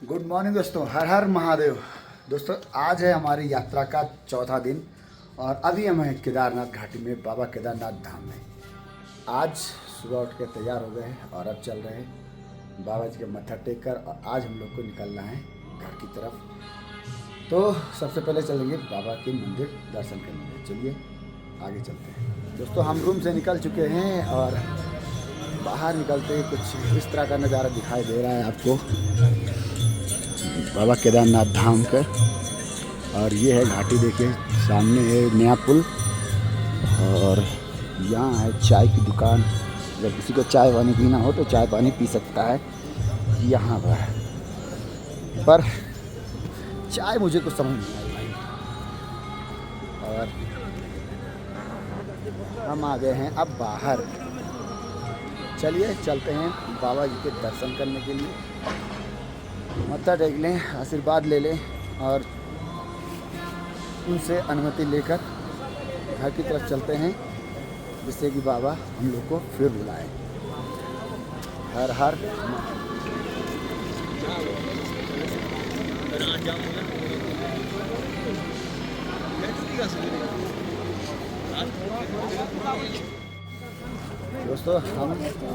Good morning दोस्तों, हर हर महादेव। दोस्तों आज है हमारी यात्रा का चौथा दिन और अभी हम हैं केदारनाथ घाटी में, बाबा केदारनाथ धाम में। आज सुबह उठ के तैयार हो गए हैं और अब चल रहे हैं बाबा जी के मत्था टेक कर, और आज हम लोग को निकलना है घर की तरफ। तो सबसे पहले चलेंगे बाबा के मंदिर दर्शन करने। चलिए आगे चलते हैं। दोस्तों हम रूम से निकल चुके हैं और बाहर निकलते ही कुछ इस तरह का नज़ारा दिखाई दे रहा है आपको, बाबा केदारनाथ धाम का। और ये है घाटी, देखिए सामने है नया पुल और यहाँ है चाय की दुकान। अगर किसी को चाय पानी पीना हो तो चाय पानी पी सकता है यहाँ पर चाय मुझे कुछ समझ नहीं आई भाई। और हम आ गए हैं अब बाहर। चलिए चलते हैं बाबा जी के दर्शन करने के लिए, मत्था टेक लें, आशीर्वाद ले लें और उनसे अनुमति लेकर घर की तरफ चलते हैं, जिससे कि बाबा हम लोग को फिर बुलाएं। हर हर दोस्तों हम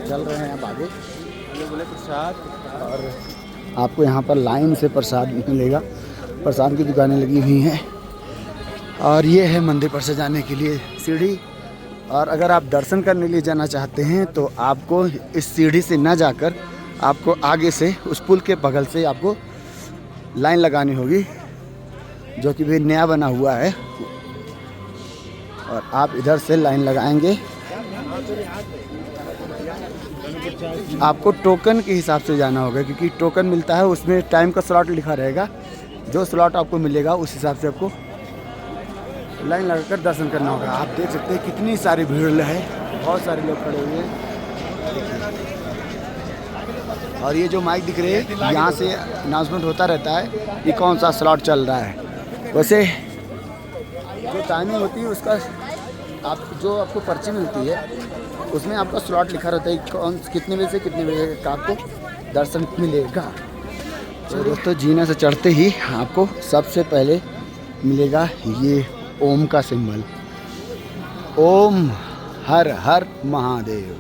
चल रहे हैं अब आगे। ये बोले प्रसाद, और आपको यहाँ पर लाइन से प्रसाद मिलेगा। प्रसाद की दुकानें लगी हुई हैं और ये है मंदिर पर से जाने के लिए सीढ़ी। और अगर आप दर्शन करने के लिए जाना चाहते हैं तो आपको इस सीढ़ी से ना जाकर आपको आगे से उस पुल के बगल से आपको लाइन लगानी होगी, जो कि भी नया बना हुआ है। और आप इधर से लाइन लगाएंगे, आपको टोकन के हिसाब से जाना होगा, क्योंकि टोकन मिलता है उसमें टाइम का स्लॉट लिखा रहेगा। जो स्लॉट आपको मिलेगा उस हिसाब से आपको लाइन लगाकर दर्शन करना होगा। आप देख सकते हैं कितनी सारी भीड़ है, बहुत सारे लोग खड़े हुए हैं। और ये जो माइक दिख रही है, यहाँ से अनाउंसमेंट होता रहता है कि कौन सा स्लॉट चल रहा है। वैसे जो टाइमिंग होती है उसका जो आपको पर्ची मिलती है उसमें आपका स्लॉट लिखा रहता है कितने बजे से कितने बजे का आपको दर्शन मिलेगा। तो दोस्तों जीना से चढ़ते ही आपको सबसे पहले मिलेगा ये ओम का सिंबल, ओम हर हर महादेव।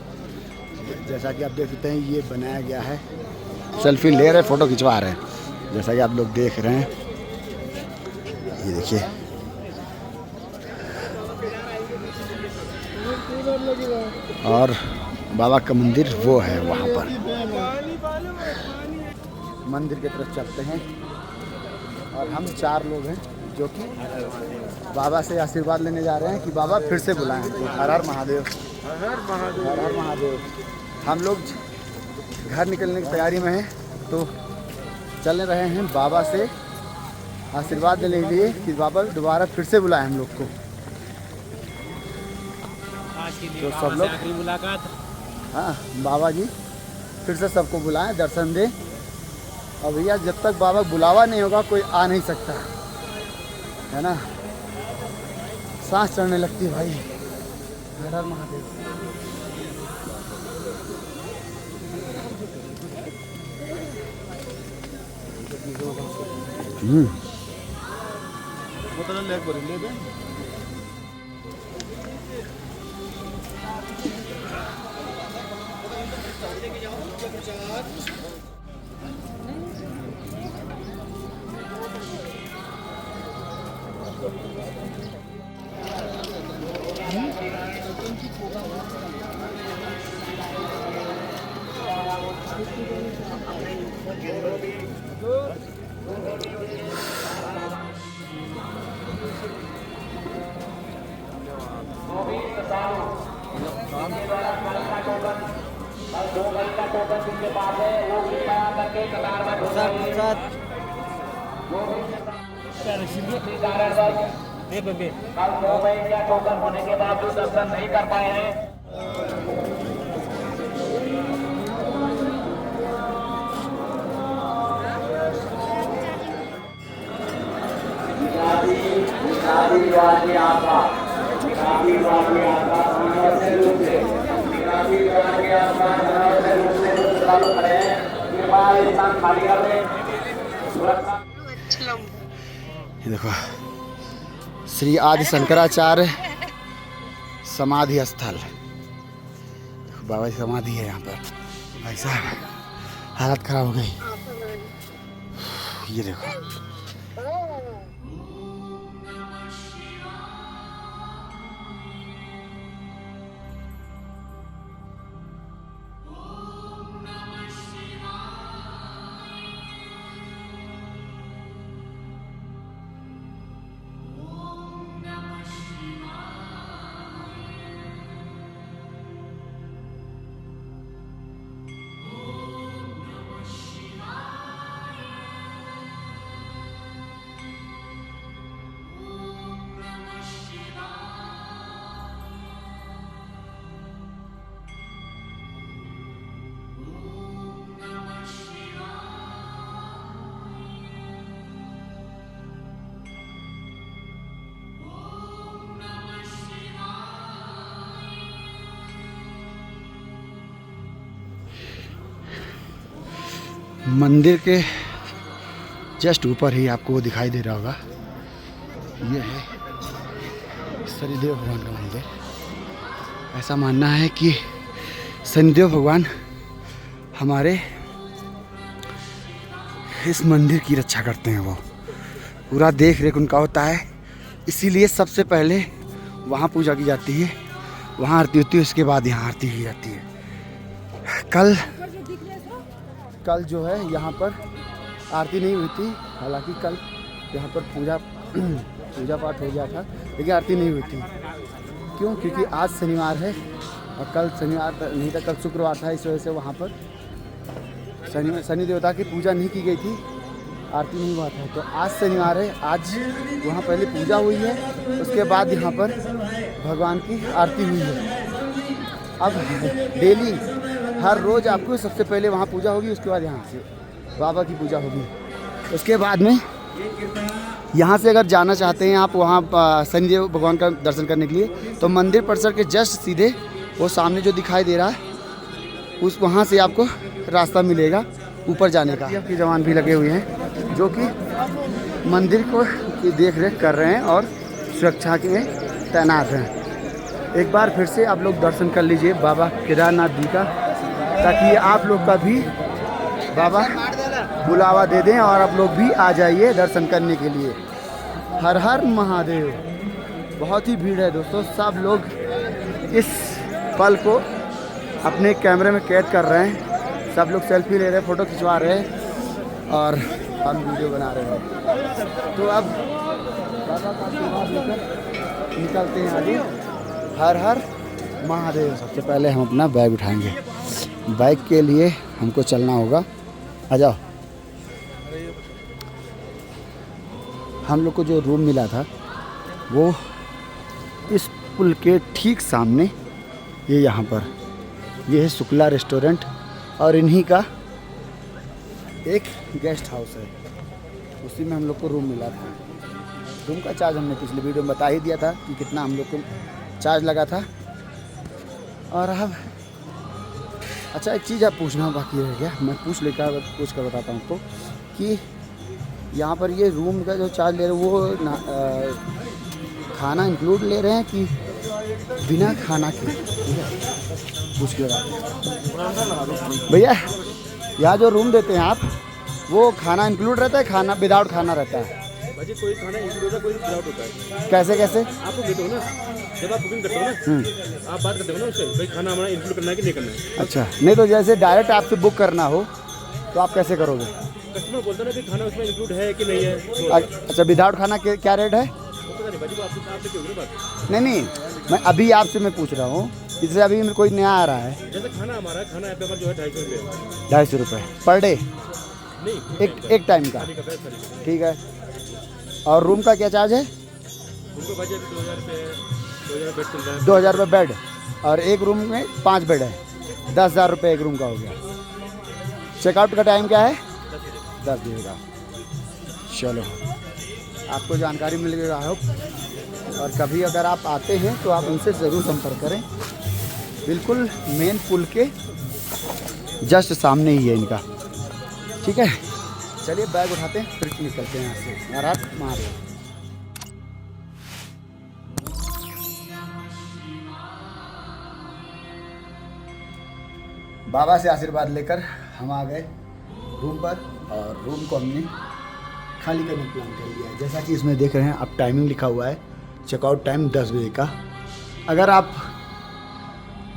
जैसा कि आप देख सकते हैं ये बनाया गया है, सेल्फी ले रहे, फ़ोटो खिंचवा रहे हैं, जैसा कि आप लोग देख रहे हैं। ये देखिए और बाबा का मंदिर वो है वहाँ पर। मंदिर की तरफ चलते हैं और हम 4 लोग हैं जो कि बाबा से आशीर्वाद लेने जा रहे हैं कि बाबा फिर से बुलाएं। हर हर महादेव, हर हर महादेव, हर हर महादेव। हम लोग घर निकलने की तैयारी में हैं, तो चल रहे हैं बाबा से आशीर्वाद लेने के लिए कि बाबा दोबारा फिर से बुलाएं हम लोग को। तो सब लोग मुलाकात, हाँ बाबा जी फिर से सबको बुलाएं, दर्शन दें। और भैया जब तक बाबा बुलावा नहीं होगा कोई आ नहीं सकता है ना। सांस चढ़ने लगती है भाई। हर हर महादेव। टोकन होने के बावजूद दर्शन नहीं कर पाए हैं। खाली कर दें। ये देखो श्री आदि शंकराचार्य समाधि स्थल, बाबा की समाधि है यहाँ पर। भाई साहब हालत खराब हो गई, ये देखो। मंदिर के जस्ट ऊपर ही आपको वो दिखाई दे रहा होगा, ये है शनिदेव भगवान का मंदिर। ऐसा मानना है कि शनिदेव भगवान हमारे इस मंदिर की रक्षा करते हैं, वो पूरा देख रेख उनका होता है, इसीलिए सबसे पहले वहाँ पूजा की जाती है, वहाँ आरती होती है, उसके बाद यहाँ आरती की जाती है। कल जो है यहाँ पर आरती नहीं हुई थी, हालांकि कल यहाँ पर पूजा पाठ हो गया था, लेकिन आरती नहीं हुई थी। क्यों? क्योंकि आज शनिवार है और कल शनिवार नहीं था, कल शुक्रवार था, इस वजह से वहाँ पर शनि देवता की पूजा नहीं की गई थी, आरती नहीं हुआ था। तो आज शनिवार है, आज वहाँ पहले पूजा हुई है, उसके बाद यहाँ पर भगवान की आरती हुई है। अब डेली हर रोज़ आपको सबसे पहले वहाँ पूजा होगी, उसके बाद यहाँ से बाबा की पूजा होगी। उसके बाद में यहाँ से अगर जाना चाहते हैं आप वहाँ शनिदेव भगवान का दर्शन करने के लिए, तो मंदिर परिसर के जस्ट सीधे वो सामने जो दिखाई दे रहा है, उस वहाँ से आपको रास्ता मिलेगा ऊपर जाने का। के जवान भी लगे हुए हैं जो कि मंदिर को देख रेख कर रहे हैं और सुरक्षा के तैनात हैं। एक बार फिर से आप लोग दर्शन कर लीजिए बाबा केदारनाथ जी का, ताकि आप लोग का भी बाबा बुलावा दे दें और आप लोग भी आ जाइए दर्शन करने के लिए। हर हर महादेव। बहुत ही भीड़ है दोस्तों, सब लोग इस पल को अपने कैमरे में कैद कर रहे हैं, सब लोग सेल्फी ले रहे हैं, फ़ोटो खिंचवा रहे हैं और हम वीडियो बना रहे हैं। तो अब बाबा का आशीर्वाद लेकर निकलते हैं आगे। हर हर महादेव। सबसे पहले हम अपना बैग उठाएंगे, बाइक के लिए हमको चलना होगा। आ जाओ। हम लोग को जो रूम मिला था वो इस पुल के ठीक सामने, ये यहाँ पर ये है शुक्ला रेस्टोरेंट और इन्हीं का एक गेस्ट हाउस है, उसी में हम लोग को रूम मिला था। रूम का चार्ज हमने पिछले वीडियो में बता ही दिया था कि कितना हम लोग को चार्ज लगा था। और अब अच्छा एक चीज़ आप पूछना बाकी रह गया, मैं पूछ कर बताता हूँ आपको कि यहाँ पर ये रूम का जो चार्ज ले रहे हैं वो खाना इंक्लूड ले रहे हैं कि बिना खाना के? पूछ के भैया, यहाँ जो रूम देते हैं आप, वो खाना इंक्लूड रहता है, खाना विदाउट खाना रहता है? कोई खाना इंक्लूड है, कोई विदाउट होता है। कैसे कैसे? आपको देते हो ना, जब आप बुकिंग करते हो ना, आप बात करते हो ना उससे, भाई खाना हमारा इंक्लूड करना है कि नहीं करना है। अच्छा, नहीं तो जैसे डायरेक्ट आपसे बुक करना हो तो आप कैसे करोगे? कस्टमर बोलता है ना कि खाना उसमें इंक्लूड है कि नहीं है। अच्छा, विदाउट खाना क्या रेट है? नहीं, मैं अभी आपसे मैं पूछ रहा हूँ, जैसे अभी कोई नया आ रहा है, जैसे खाना हमारा जो है 250 रुपये, 250 रुपये पर डे, नहीं एक टाइम का, ठीक है। और रूम का क्या चार्ज है? रूम का बजट 2000 रुपये, 2000 रुपये बेड, और एक रूम में 5 बेड है, 10,000 रुपये एक रूम का हो गया। चेकआउट का टाइम क्या है? 10 बजे का। चलो, आपको जानकारी मिल गई आई होप। और कभी अगर आप आते हैं तो आप उनसे ज़रूर संपर्क करें, बिल्कुल मेन पुल के जस्ट सामने ही है इनका, ठीक है। चलिए बैग उठाते हैं फिर निकलते हैं यहाँ से। हर हर महादेव। बाबा से आशीर्वाद लेकर हम आ गए रूम पर और रूम को हमने खाली करने का प्लान कर लिया है। जैसा कि इसमें देख रहे हैं आप टाइमिंग लिखा हुआ है, चेकआउट टाइम 10 बजे का। अगर आप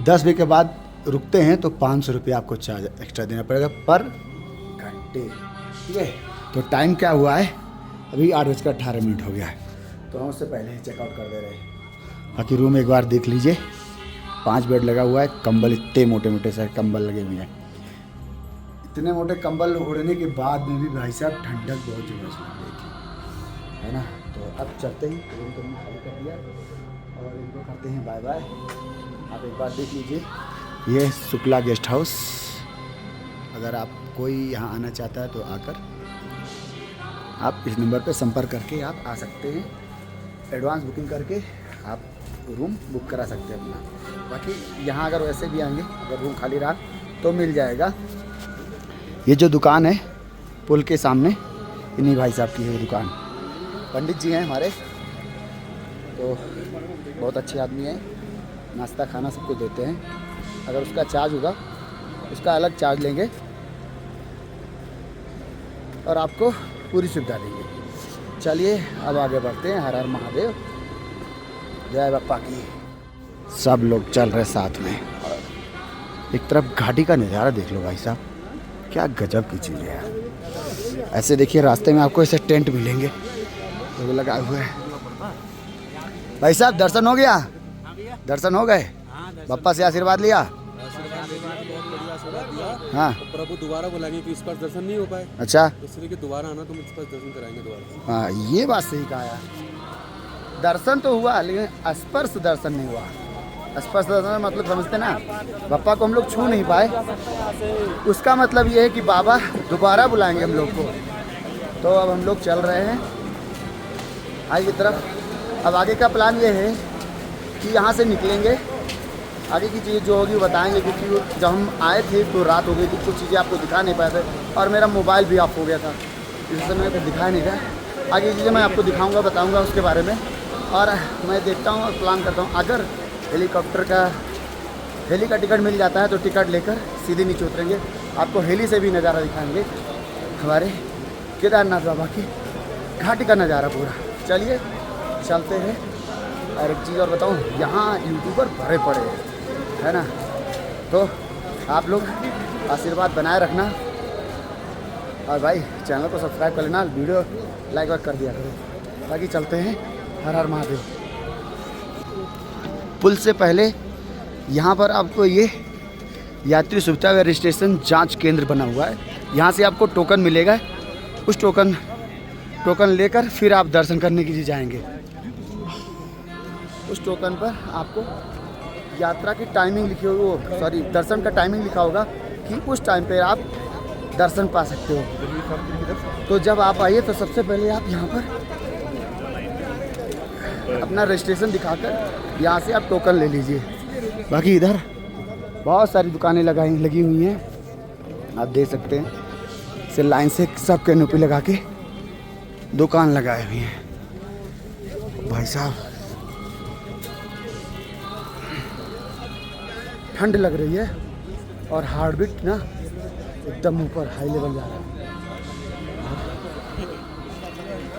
10 बजे के बाद रुकते हैं तो 500 रुपये आपको चार्ज एक्स्ट्रा देना पड़ेगा पर घंटे। ठीक है, तो टाइम क्या हुआ है, अभी 8:18 हो गया है, तो हम उससे पहले ही चेकआउट कर दे रहे हैं। बाकी रूम एक बार देख लीजिए, 5 बेड लगा हुआ है, कंबल इतने मोटे मोटे से कंबल लगे हुए हैं। इतने मोटे कंबल ओढ़ने के बाद में भी भाई साहब ठंडक बहुत जबरदस्त लग रही थी, है ना। तो अब चलते ही रूम को खाली कर दिया और इनको करते हैं बाय बाय। आप एक बार देख लीजिए, ये शुक्ला गेस्ट हाउस। अगर आप कोई यहाँ आना चाहता है तो आकर आप इस नंबर पे संपर्क करके आप आ सकते हैं। एडवांस बुकिंग करके आप रूम बुक करा सकते हैं अपना। बाकी यहाँ अगर वैसे भी आएंगे, अगर रूम खाली रहा तो मिल जाएगा। ये जो दुकान है पुल के सामने, इन्हीं भाई साहब की है दुकान। पंडित जी हैं हमारे, तो बहुत अच्छे आदमी हैं, नाश्ता खाना सबको देते हैं। अगर उसका चार्ज होगा उसका अलग चार्ज लेंगे और आपको पूरी सुविधा देंगे। चलिए अब आगे बढ़ते हैं। हर हर महादेव, जय बापा की। सब लोग चल रहे साथ में और एक तरफ घाटी का नज़ारा देख लो भाई साहब, क्या गजब की चीज़ है यार। ऐसे देखिए रास्ते में आपको ऐसे टेंट मिलेंगे तो लगाए हुए हैं। भाई साहब दर्शन हो गया? दर्शन हो गए? बापा से आशीर्वाद लिया? हाँ। तो प्रभु दोबारा बुलाएंगे कि इस पर दर्शन नहीं हो पाए। अच्छा, इसलिए कि दोबारा आना तो इस पर दर्शन कराएंगे दोबारा। हाँ ये बात सही कहा यार। दर्शन तो हुआ लेकिन स्पर्श दर्शन नहीं हुआ। स्पर्श दर्शन मतलब समझते ना, बापा को हम लोग छू नहीं पाए, उसका मतलब ये है कि बाबा दोबारा बुलाएंगे हम लोग को। तो अब हम लोग चल रहे हैं आगे की तरफ। अब आगे का प्लान ये है कि यहाँ से निकलेंगे, आगे की चीज़ जो होगी बताएंगे, क्योंकि जब हम आए थे तो रात हो गई थी, कुछ चीज़ें आपको दिखा नहीं पाए थे और मेरा मोबाइल भी ऑफ हो गया था, इस समय तो दिखा नहीं था। आगे की चीज़ें मैं आपको दिखाऊंगा, बताऊंगा उसके बारे में। और मैं देखता हूँ और प्लान करता हूँ, अगर हेली का टिकट मिल जाता है तो टिकट लेकर सीधे नीचे उतरेंगे। आपको हेली से भी नज़ारा दिखाएंगे, हमारे केदारनाथ बाबा की घाटी का नज़ारा पूरा। चलिए चलते हैं। और एक चीज़ और बताऊँ, यहाँ यूट्यूबर भरे पड़े हैं, है ना, तो आप लोग आशीर्वाद बनाए रखना और भाई चैनल को सब्सक्राइब कर लेना, वीडियो लाइक वाइक कर दिया करो। बाकी चलते हैं। हर हर महादेव। पुल से पहले यहाँ पर आपको ये यात्री सुविधा व रजिस्ट्रेशन जांच केंद्र बना हुआ है। यहाँ से आपको टोकन मिलेगा, उस टोकन लेकर फिर आप दर्शन करने के लिए जाएंगे। उस टोकन पर आपको यात्रा की टाइमिंग लिखी होगी, दर्शन का टाइमिंग लिखा होगा कि उस टाइम पे आप दर्शन पा सकते हो। तो जब आप आइए तो सबसे पहले आप यहाँ पर अपना रजिस्ट्रेशन दिखाकर यहाँ से आप टोकन ले लीजिए। बाकी इधर बहुत सारी दुकानें लगी हुई हैं, आप देख सकते हैं। इसे लाइन से सब कैनोपी लगा के दुकान लगाए हुई हैं। भाई साहब ठंड लग रही है और हार्ट बीट ना एकदम ऊपर हाई लेवल जा रहा है।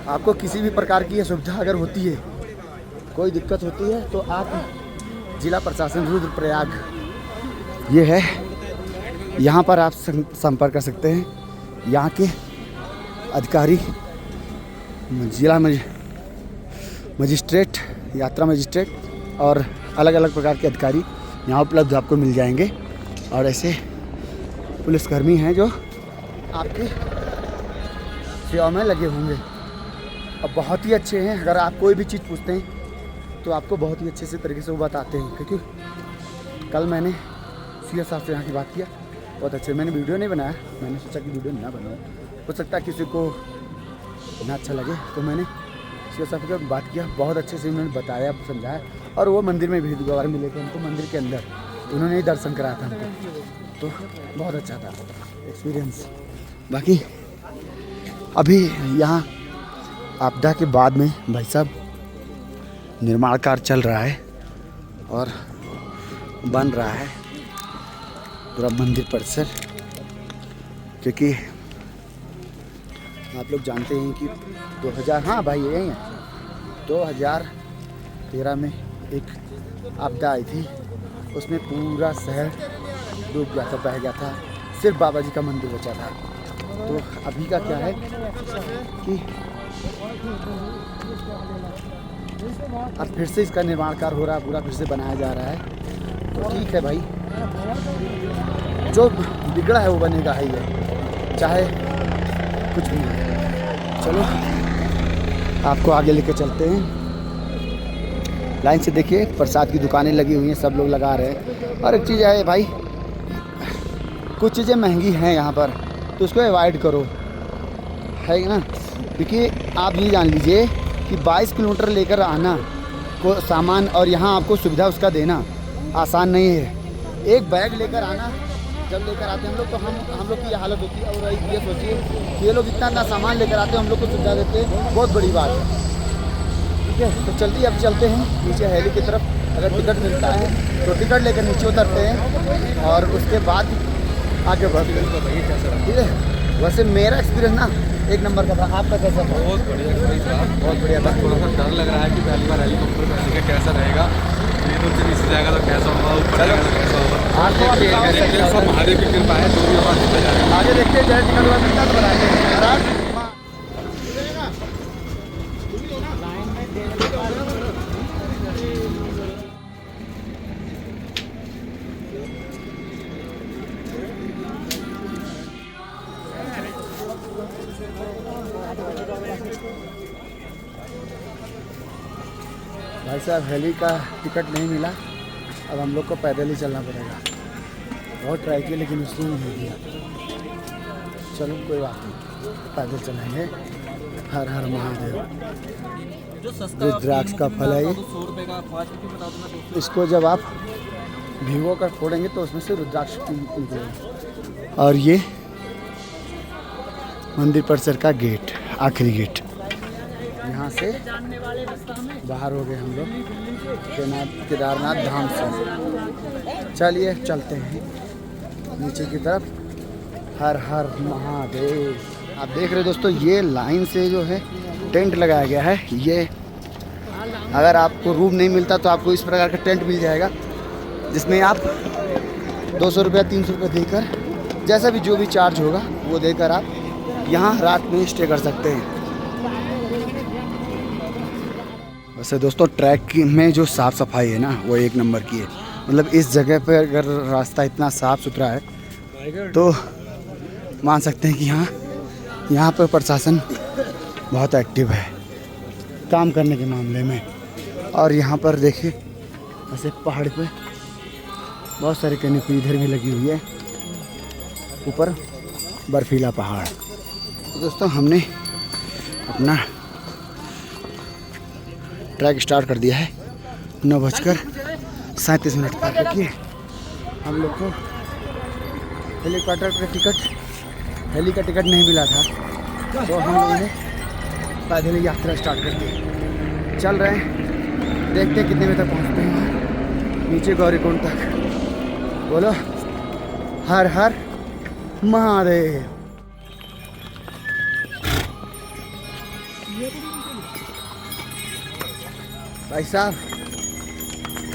आपको किसी भी प्रकार की ये सुविधा अगर होती है, कोई दिक्कत होती है, तो आप जिला प्रशासन रुद्रप्रयाग ये है, यहाँ पर आप संपर्क कर सकते हैं। यहाँ के अधिकारी, जिला मजिस्ट्रेट, यात्रा मजिस्ट्रेट और अलग अलग प्रकार के अधिकारी यहाँ उपलब्ध आपको मिल जाएंगे। और ऐसे पुलिसकर्मी हैं जो आपकी सेवा में लगे होंगे और बहुत ही अच्छे हैं। अगर आप कोई भी चीज़ पूछते हैं तो आपको बहुत ही अच्छे से तरीके से वो बताते हैं। क्योंकि कल मैंने सीएस साहब से यहाँ की बात किया, बहुत अच्छे। मैंने वीडियो नहीं बनाया, मैंने सोचा कि वीडियो ना बनाऊँ, हो सकता है किसी को ना अच्छा लगे, तो मैंने सीएस साहब के बात किया, बहुत अच्छे से उन्होंने बताया, समझाया। और वो मंदिर में भी दोबारा मिले थे हमको, मंदिर के अंदर उन्होंने ही दर्शन कराया था हमको, तो बहुत अच्छा था एक्सपीरियंस। बाकी अभी यहाँ आपदा के बाद में भाई साहब निर्माण कार्य चल रहा है और बन रहा है पूरा मंदिर परिसर, क्योंकि आप लोग जानते हैं कि 2000 हाँ भाई यही है 2013 में एक आपदा आई थी, उसमें पूरा शहर डूब गया था, बह गया था, सिर्फ बाबा जी का मंदिर बचा था। तो अभी का क्या है कि अब फिर से इसका निर्माण कार्य हो रहा है, पूरा फिर से बनाया जा रहा है। तो ठीक है भाई, जो बिगड़ा है वो बनेगा ही है, चाहे कुछ भी हो। चलो आपको आगे लेके चलते हैं। लाइन से देखिए प्रसाद की दुकानें लगी हुई हैं, सब लोग लगा रहे हैं। और एक चीज़ है भाई, कुछ चीज़ें महंगी हैं यहाँ पर, तो उसको अवॉइड करो, है ना। क्योंकि आप ये जान लीजिए कि 22 किलोमीटर लेकर आना को सामान और यहाँ आपको सुविधा उसका देना आसान नहीं है। एक बैग लेकर आना, जब लेकर आते हैं हम लोग तो हम लोग की ये हालत होती है। और ये सोचिए कि ये लोग इतना सामान लेकर आते हैं, हम लोग को सुविधा देते हैं, बहुत बड़ी बात है। ठीक है, तो जल्दी अब चलते हैं नीचे हैली की तरफ। अगर टिकट मिलता है तो टिकट लेकर नीचे उतरते हैं और उसके बाद आगे बढ़ते हैं। ठीक है, वैसे मेरा एक्सपीरियंस ना एक नंबर का था, आपका कैसा था? बहुत बढ़िया एक्सपीरियंस था। बहुत बढ़िया था। थोड़ा सा डर लग रहा है कि पहली बार हेलीकॉप्टर में आने का कैसा रहेगा, ये से नीचे जाएगा तो कैसा होगा, ऊपर जाएगा तो कैसा होगा। आगे महादेव की कृपा है, जो भी होगा निकल जाएगा। आगे देखते हैं, जैसे टिकट हुआ मिलता तो बनाते हैं। भाई साहब हेली का टिकट नहीं मिला, अब हम लोग को पैदल ही चलना पड़ेगा। बहुत ट्राई किया लेकिन उसने नहीं दिया। चलो कोई बात नहीं, पैदल चलेंगे। हर हर महादेव। रुद्राक्ष का फल है ये, इसको जब आप भिगो कर फोड़ेंगे तो उसमें से रुद्राक्ष निकलेगा। और ये मंदिर परिसर का गेट, आखिरी गेट। यहाँ से बाहर हो गए हम लोग केदारनाथ धाम से। चलिए चलते हैं नीचे की तरफ। हर हर महादेव। आप देख रहे हो दोस्तों, ये लाइन से जो है टेंट लगाया गया है। ये अगर आपको रूम नहीं मिलता तो आपको इस प्रकार का टेंट मिल जाएगा, जिसमें आप 200 रुपया 300 रुपये देकर, जैसा भी जो भी चार्ज होगा वो देकर आप यहाँ रात में स्टे कर सकते हैं। वैसे दोस्तों ट्रैक में जो साफ़ सफाई है ना वो एक नंबर की है। मतलब इस जगह पर अगर रास्ता इतना साफ़ सुथरा है तो मान सकते हैं कि यहाँ पर प्रशासन बहुत एक्टिव है काम करने के मामले में। और यहाँ पर देखिए ऐसे पहाड़ पे बहुत सारी कैनोपी इधर भी लगी हुई है, ऊपर बर्फीला पहाड़। तो दोस्तों हमने अपना ट्रैक स्टार्ट कर दिया है। 9:37 पर देखिए हम लोग को हेलीकॉप्टर पर हेली का टिकट नहीं मिला था, तो हम लोगों ने पैदल यात्रा स्टार्ट कर दी। चल रहे हैं, देखते हैं कितने बजे तक पहुंचते हैं नीचे गौरीकुंड तक। बोलो हर हर महादेव। भाई साहब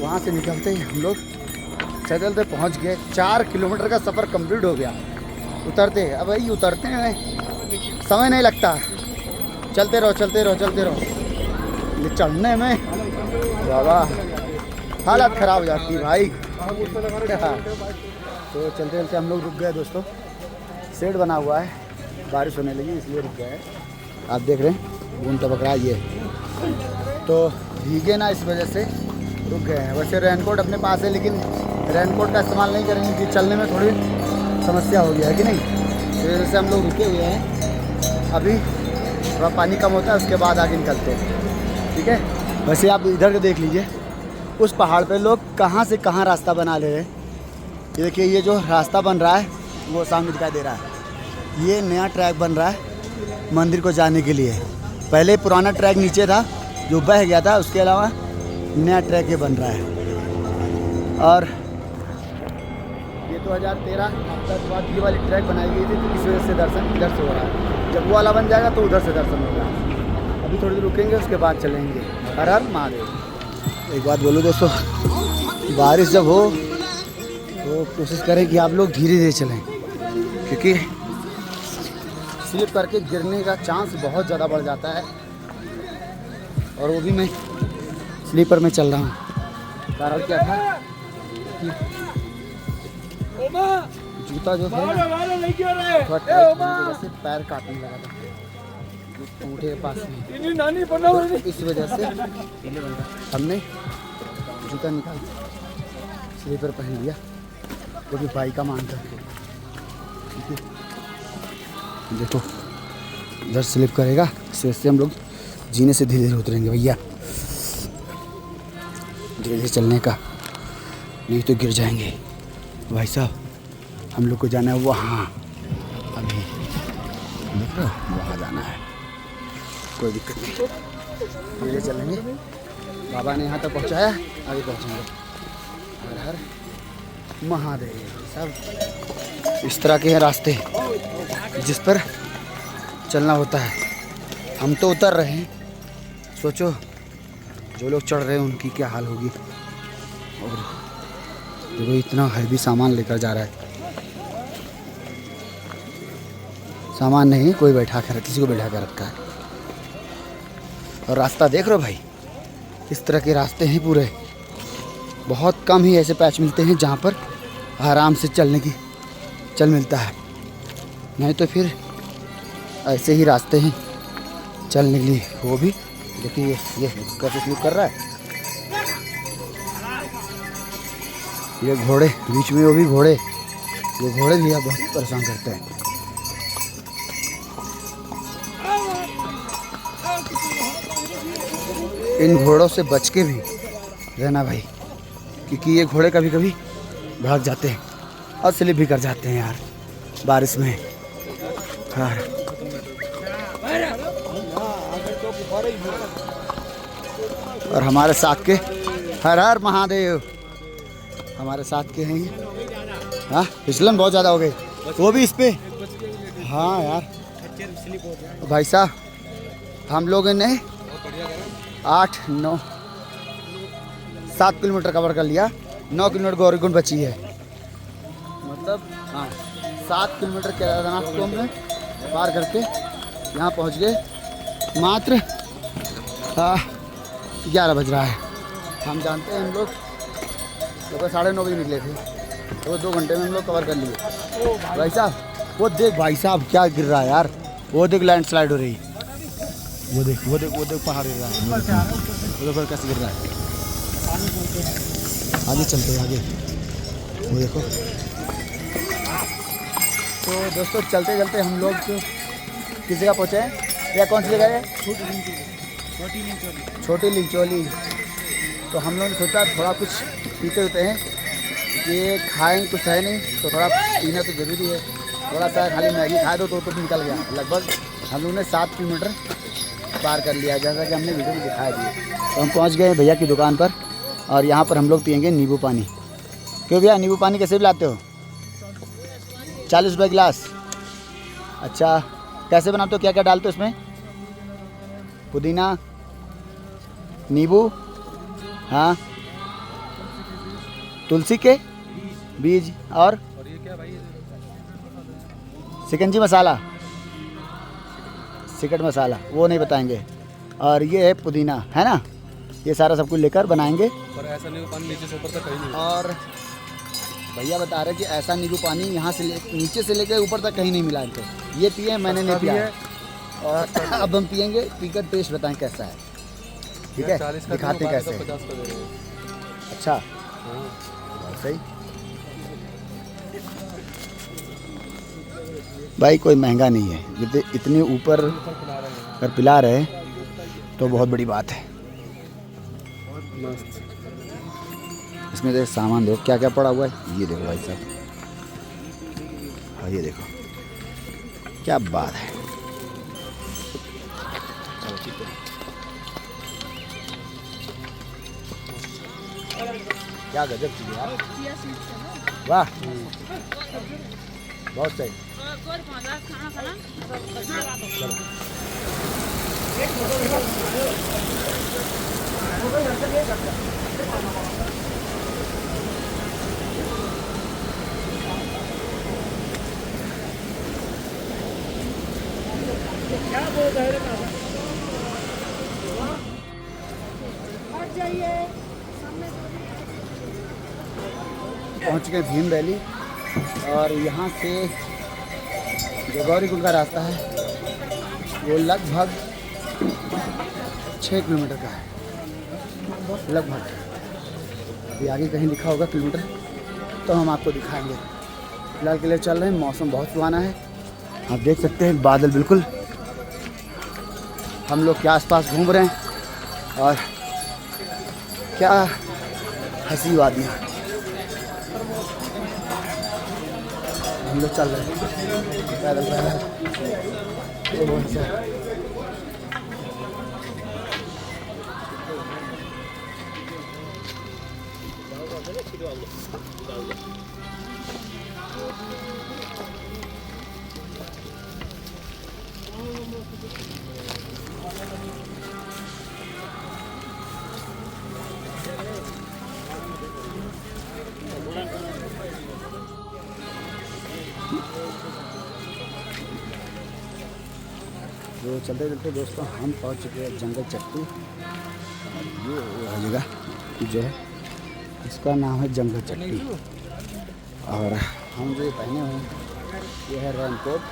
वहाँ से निकलते ही हम लोग चलते पहुँच गए। 4 किलोमीटर का सफ़र कंप्लीट हो गया। उतरते अब भाई उतरते हैं, समय नहीं लगता, चलते रहो चलते रहो चलते रहो। ये चढ़ने में बाबा हालत ख़राब हो जाती है भाई। तो चलते चलते हम लोग रुक गए दोस्तों। शेड बना हुआ है, बारिश होने लगी इसलिए रुक गए। आप देख रहे हैं बूंद टपक रहा है, ये तो भीगे ना इस वजह से रुक गए हैं। वैसे रेनकोट अपने पास है, लेकिन रेनकोट का इस्तेमाल नहीं करेंगे कि चलने में थोड़ी समस्या हो गया है कि नहीं। इस वजह से हम लोग रुके हुए हैं। अभी थोड़ा पानी कम होता है उसके बाद आगे निकलते हैं, ठीक है। वैसे आप इधर के देख लीजिए, उस पहाड़ पे लोग कहाँ से कहाँ रास्ता बना ले रहे हैं। ये देखिए, ये जो रास्ता बन रहा है वो सामने दिखाई दे रहा है। ये नया ट्रैक बन रहा है मंदिर को जाने के लिए। पहले पुराना ट्रैक नीचे था जो बह गया था, उसके अलावा नया ट्रैक ये बन रहा है। और ये 2013 के बाद ये वाली ट्रैक बनाई गई थी, तो इस वजह से दर्शन इधर से हो रहा है। जब वो वाला बन जाएगा तो उधर से दर्शन होगा। अभी थोड़ी देर रुकेंगे, उसके बाद चलेंगे। हर हर महादेव। एक बात बोलो दोस्तों, बारिश जब हो तो कोशिश करें कि आप लोग धीरे धीरे चलें, क्योंकि स्लिप करके गिरने का चांस बहुत ज़्यादा बढ़ जाता है। और वो भी मैं स्लीपर में चल रहा हूँ। कारण क्या था कि जूता जो था थोड़ा टाइट होने की वजह से पैर काटने लगा था अंगूठे के पास में। इस वजह से हमने जूता निकाल स्लीपर पहन लिया, वो भी भाई का मान करके। ठीक है, देखो इधर स्लिप करेगा, इस वजह से हम लोग जीने से धीरे धीरे उतरेंगे भैया। धीरे धीरे चलने का, नहीं तो गिर जाएंगे। भाई साहब हम लोग को जाना है वहाँ, अभी देख रहे हो वहाँ जाना है, कोई दिक्कत नहीं, धीरे चलेंगे। बाबा ने यहाँ तक पहुँचाया, आगे पहुँचेंगे। हर हर महादेव। सब इस तरह के हैं रास्ते जिस पर चलना होता है। हम तो उतर रहे हैं, सोचो जो लोग चढ़ रहे हैं उनकी क्या हाल होगी। और देखो इतना हैवी सामान लेकर जा रहा है। सामान नहीं, कोई बैठा कर, किसी को बैठा कर रखा है। और रास्ता देख रहे हो भाई, इस तरह के रास्ते हैं पूरे। बहुत कम ही ऐसे पैच मिलते हैं जहाँ पर आराम से चल मिलता है, नहीं तो फिर ऐसे ही रास्ते हैं चलने के लिए। वो भी देखिए ये कैसे स्लिप कर रहा है, ये घोड़े बीच में, वो भी घोड़े, ये घोड़े भी यहाँ बहुत परेशान करते हैं। इन घोड़ों से बच के भी रहना भाई, क्योंकि ये घोड़े कभी कभी भाग जाते हैं और स्लिप भी कर जाते हैं यार बारिश में। हाँ और हमारे साथ के हर हर महादेव हमारे साथ के हैं ये। हाँ फिसलन बहुत ज़्यादा हो गई, वो भी इस पे। हाँ यार भाई साहब हम लोगों ने 7 किलोमीटर कवर कर लिया, 9 किलोमीटर गौरीकुंड बची है। मतलब हाँ 7 किलोमीटर केदारनाथ को हमने पार करके यहाँ पहुँच गए। मात्र 11 बज रहा है। हम जानते हैं हम लोग सुबह 9:30 बजे निकले थे, तो 2 घंटे में हम लोग कवर कर लिए। भाई साहब वो देख, भाई साहब क्या गिर रहा है यार, वो देख लैंडस्लाइड हो रही, वो देख पहाड़ गिर रहा है, वो देखो कैसे गिर रहा है। आगे चलते हैं आगे, वो देखो। तो दोस्तों चलते चलते हम लोग किस जगह पहुँचे हैं, या कौन सी जगह है? छोटी लिंचोली। तो हम लोगों ने सोचा थोड़ा कुछ पीते होते हैं, ये खाएँ कुछ है नहीं तो थोड़ा पीना तो ज़रूरी है। थोड़ा सा खाली मैगी खा दो तो निकल गया। लगभग हम लोगों ने 7 किलोमीटर पार कर लिया, जैसा कि हमने वीडियो में दिखाया दिया। तो हम पहुंच गए भैया की दुकान पर, और यहाँ पर हम लोग पियेंगे नींबू पानी। क्यों भैया नींबू पानी कैसे पिलाते हो? 40 रुपये गिलास। अच्छा कैसे बनाते हो, क्या क्या डालते हो इसमें? पुदीना, नींबू, हाँ तुलसी के बीज, और ये क्या भाई? शिकंजी मसाला, सिकट मसाला वो नहीं बताएंगे। और ये है पुदीना, है ना, ये सारा सब कुछ लेकर बनाएंगे। पर ऐसा नींबू पानी नीचे से ऊपर तक कहीं नहीं। और भैया बता रहे कि ऐसा नींबू पानी यहाँ से नीचे से लेकर ऊपर तक कहीं नहीं मिला इनको। ये पिए, मैंने नहीं पिया, और अब हम पियेंगे, पीकर टेस्ट बताएं कैसा है। ठीक है, दिखाते कैसे है। 50 का दे रहे हैं। अच्छा सही भाई, कोई महंगा नहीं है, इतने ऊपर अगर पिला रहे तो बहुत बड़ी बात है। इसमें देखो सामान, देखो क्या क्या पड़ा हुआ है। ये देखो भाई साहब, हाँ ये देखो क्या बात है। क्या गजब चीज़ है यार, वाह बहुत सही। पहुंच गए भीम वैली और यहाँ से जो गौरीकुंड का रास्ता है वो लगभग 6 किलोमीटर का है, लगभग। अभी आगे कहीं लिखा होगा किलोमीटर तो हम आपको दिखाएंगे। फिलहाल के लिए चल रहे हैं, मौसम बहुत सुहाना है, आप देख सकते हैं बादल बिल्कुल हम लोग के आसपास घूम रहे हैं और क्या हंसी वादियाँ हम लोग चल रहे हैं पैदल पैदल। ये बहुत अच्छा है। तो चलते चलते दोस्तों हम पहुंच चुके हैं जंगल चट्टी। और ये वह जगह जो है इसका नाम है जंगल चट्टी। और हम जो ये पहने हुए हैं ये है रेनकोट,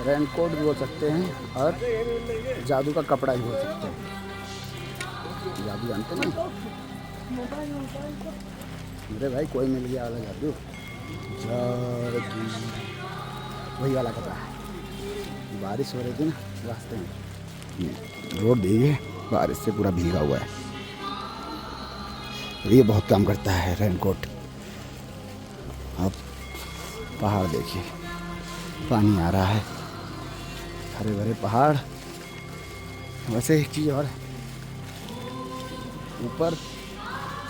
रेनकोट भी बोल सकते हैं और जादू का कपड़ा भी बोल सकते हैं। जादू जानते नहीं मेरे भाई, कोई मिल गया वाला जादू, जादू वही वाला कपड़ा है। बारिश हो रही थी ना रास्ते में, रोड देखिए बारिश से पूरा भीगा हुआ है। ये बहुत काम करता है रेनकोट। अब पहाड़ देखिए, पानी आ रहा है, हरे भरे पहाड़। वैसे एक चीज़ और, ऊपर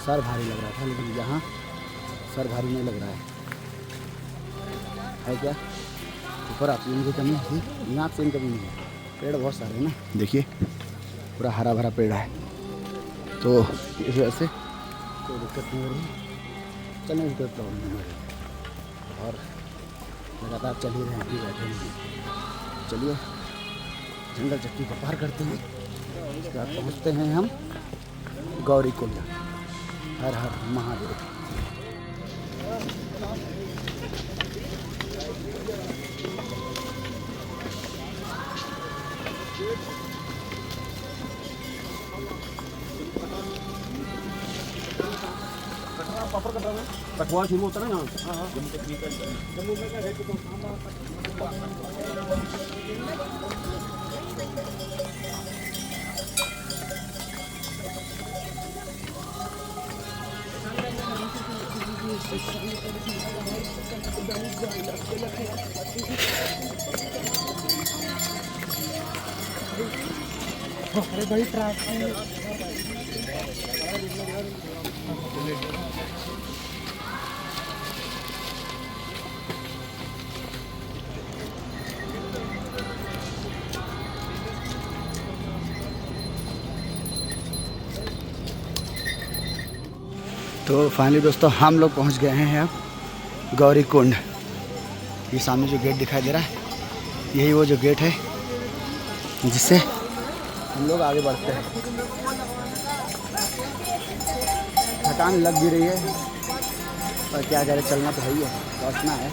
सर भारी लग रहा था लेकिन यहाँ सर भारी नहीं लग रहा है क्या? ऊपर ऑक्सीजन की कमी थी, यहाँ ऑक्सीजन कमी नहीं है। पेड़ बहुत सारे हैं ना, देखिए पूरा हरा भरा पेड़ है, तो इस वजह से कोई दिक्कत नहीं हो रही, चलने में कोई प्रॉब्लम नहीं हो रही। और लगातार चल ही रहे हैं, अभी बैठे नहीं। चलिए जंगल चट्टी को पार करते हैं, उसके बाद पहुँचते हैं हम गौरीकुंड। हर हर महादेव। कटवा शुरू होता है ना यहाँ। अरे भाई ट्रैफिक। तो फाइनली दोस्तों हम लोग पहुंच गए हैं अब गौरीकुंड। ये सामने जो गेट दिखाई दे रहा है यही वो जो गेट है जिससे हम लोग आगे बढ़ते हैं। थकान लग भी रही है पर क्या करें, चलना तो है ही है, पहुँचना है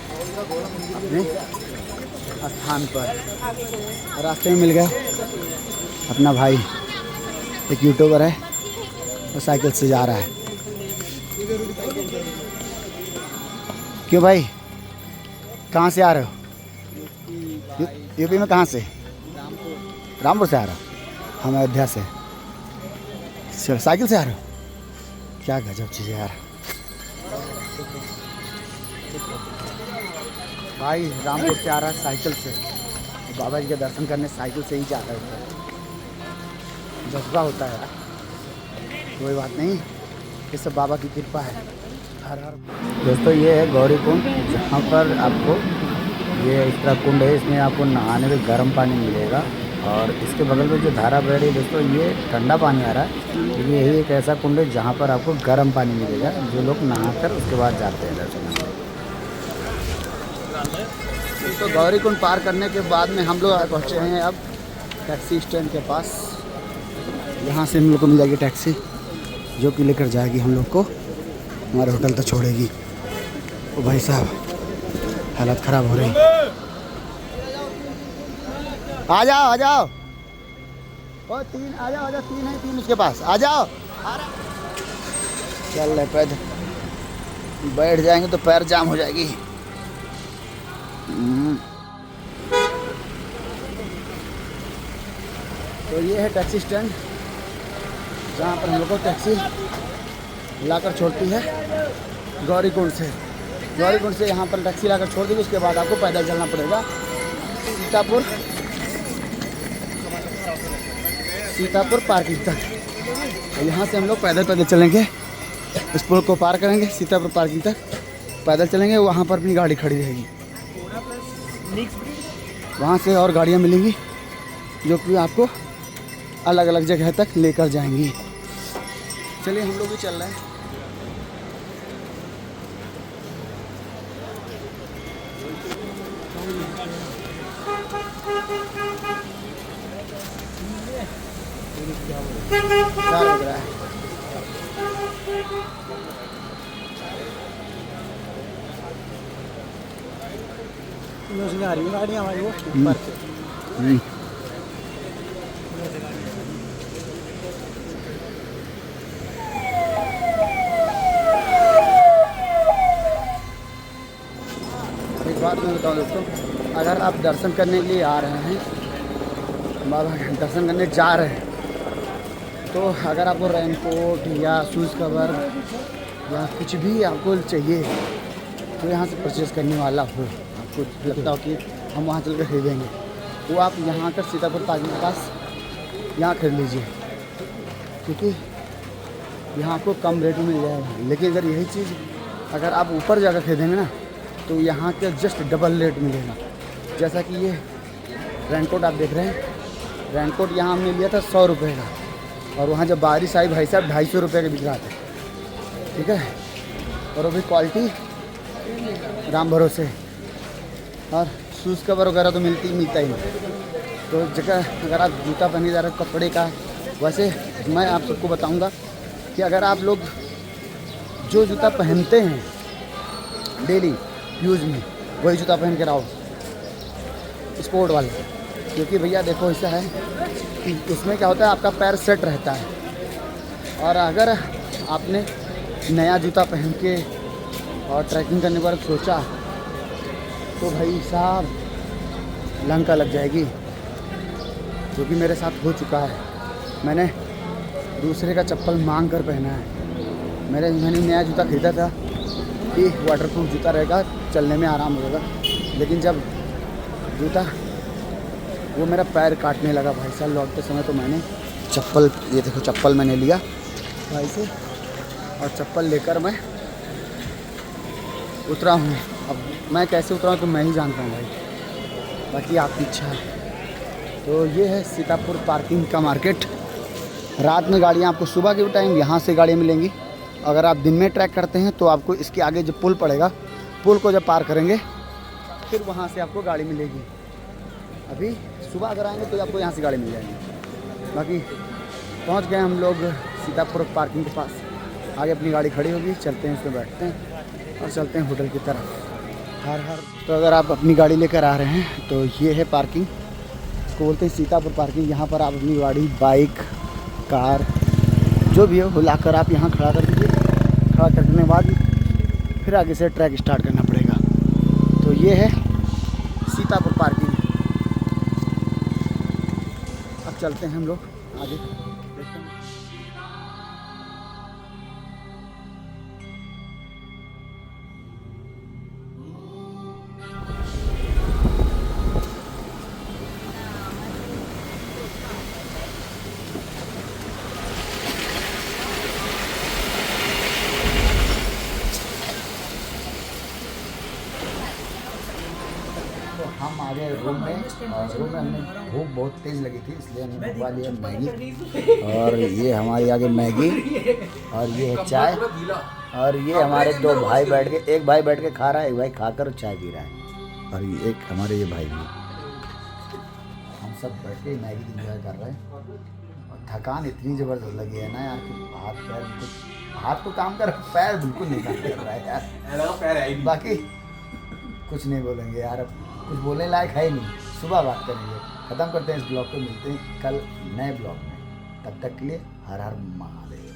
अपने स्थान पर। रास्ते में मिल गया अपना भाई, एक यूट्यूबर है, वो साइकिल से जा रहा है। क्यों भाई, कहाँ से आ रहे हो? यूपी में कहाँ से? रामपुर से आ रहा हो? हम अयोध्या से। साइकिल से आ रहे हो? क्या गजब चीज़ है यार। भाई रामपुर से आ रहा है साइकिल से, बाबा जी के दर्शन करने साइकिल से ही जाता है। जज्बा होता है यार, कोई बात नहीं, ये सब बाबा की कृपा है। हर हर दोस्तों, ये है गौरी कुंड, जहाँ पर आपको ये इस तरह कुंड है, इसमें आपको नहाने में गर्म पानी मिलेगा। और इसके बगल में जो धारा बह रही है दोस्तों, ये ठंडा पानी आ रहा है। लेकिन यही एक ऐसा कुंड है जहाँ पर आपको गर्म पानी मिलेगा, जो लोग नहाकर उसके बाद जाते हैं दर्शन। तो गौरी कुंड पार करने के बाद में हम लोग पहुँचे हैं अब टैक्सी स्टैंड के पास। यहाँ से हम लोग को मिल जाएगी टैक्सी, जो कि लेकर जाएगी हम लोग को हमारे होटल तक छोड़ेगी। ओ भाई साहब, हालत ख़राब हो रही। आ जाओ आ जाओ, ओ तीन आ जाओ, तीन है, तीन उसके पास, आ जाओ। चल रहे पैदल, बैठ जाएंगे तो पैर जाम हो जाएगी। तो ये है टैक्सी स्टैंड, जहाँ पर हम लोग को टैक्सी लाकर छोड़ती है गौरी कुंड से। गौरी कुंड से यहाँ पर टैक्सी लाकर छोड़ देगी, उसके बाद आपको पैदल चलना पड़ेगा सीतापुर पार्किंग तक। यहाँ से हम लोग पैदल चलेंगे, इस पुल को पार करेंगे, सीतापुर पार्किंग तक पैदल चलेंगे। वहाँ पर अपनी गाड़ी खड़ी रहेगी, वहाँ से और गाड़ियाँ मिलेंगी जो कि आपको अलग अलग जगह तक लेकर जाएंगी। चलिए हम लोग भी चल रहे हैं। क्या लग रहा है? गाड़ी हमारी वो ऊपर से। एक बात मैं बताऊँ दोस्तों, अगर आप दर्शन करने के लिए आ रहे हैं, बाबा के दर्शन करने जा रहे हैं, तो अगर आपको रेनकोट या शूज़ कवर या कुछ भी आपको चाहिए, तो यहाँ से परचेज़ करने वाला हो, आपको लगता हो कि हम वहाँ चल कर खरीदेंगे, तो आप यहाँ कर सीतापुर पार्किंग के पास यहाँ खरीद लीजिए, क्योंकि यहाँ आपको कम रेट में मिल जाएगा। लेकिन अगर यही चीज़ अगर आप ऊपर जाकर खरीदेंगे ना, तो यहाँ के जस्ट डबल रेट मिलेगा। जैसा कि ये रेनकोट आप देख रहे हैं, रेनकोट यहाँ हमने लिया था 100 रुपये का, और वहाँ जब बारिश आई भाई साहब 250 रुपये के बिक रहा था। ठीक है, और वो भी क्वालिटी राम भरोसे। और शूज़ कवर वगैरह तो मिलता ही नहीं। तो जगह अगर आप जूता पहने जा रहे हो कपड़े का, वैसे मैं आप सबको बताऊंगा कि अगर आप लोग जो जूता पहनते हैं डेली यूज़ में, वही जूता पहन के रहो, स्पोर्ट वाले। क्योंकि भैया देखो ऐसा है कि उसमें क्या होता है, आपका पैर सेट रहता है। और अगर आपने नया जूता पहन के और ट्रैकिंग करने पर सोचा, तो भाई साहब लंका लग जाएगी, जो कि मेरे साथ हो चुका है। मैंने दूसरे का चप्पल मांग कर पहना है। मैंने नया जूता ख़रीदा था कि वाटरप्रूफ जूता रहेगा, चलने में आराम होगा, लेकिन जब जूता वो मेरा पैर काटने लगा भाई साहब लौटते समय, तो मैंने चप्पल, ये देखो चप्पल मैंने लिया भाई से, और चप्पल लेकर मैं उतरा हूँ। अब मैं कैसे उतरा हूँ तो मैं ही जानता हूँ भाई, बाकी आपकी इच्छा है। तो ये है सीतापुर पार्किंग का मार्केट। रात में गाड़ियाँ आपको सुबह के टाइम यहाँ से गाड़ियाँ मिलेंगी। अगर आप दिन में ट्रैक करते हैं तो आपको इसके आगे जो पुल पड़ेगा, पुल को जब पार करेंगे फिर वहाँ से आपको गाड़ी मिलेगी। अभी सुबह अगर आएंगे तो आपको यहाँ से गाड़ी मिल जाएगी। बाकी पहुँच गए हम लोग सीतापुर पार्किंग के पास। आगे अपनी गाड़ी खड़ी होगी, चलते हैं, उसमें बैठते हैं और चलते हैं होटल की तरफ। हर तो अगर आप अपनी गाड़ी लेकर आ रहे हैं तो ये है पार्किंग, इसको बोलते हैं सीतापुर पार्किंग। यहाँ पर आप अपनी गाड़ी, बाइक, कार जो भी हो लाकर आप यहाँ खड़ा कर दीजिए। खड़ा करने के बाद फिर आगे से ट्रैक स्टार्ट करना पड़ेगा। तो ये है सीतापुर पार्किंग। अब चलते हैं हम लोग आगे, देखते हैं। हम आ गए रूम में, और रूम में हमें भूख बहुत तेज़ लगी थी, इसलिए हमने मंगवा लिया मैगी। और ये हमारी आगे मैगी, और ये है चाय, और ये हमारे दो भाई बैठ के, एक भाई बैठ के खा रहा है, एक भाई खाकर चाय पी रहा है, और ये एक हमारे ये भाई भी। हम सब बैठ के मैगी इंजॉय कर रहे हैं। और थकान इतनी ज़बरदस्त लगी है ना यार कि हाथ तो काम कर, पैर बिल्कुल नहीं काम कर रहा है यार। बाकी कुछ नहीं बोलेंगे यार, अब कुछ बोलने लायक है ही नहीं। सुबह बात करेंगे। ख़त्म करते हैं इस ब्लॉग को, मिलते हैं कल नए ब्लॉग में। तब तक के लिए हर हर महादेव।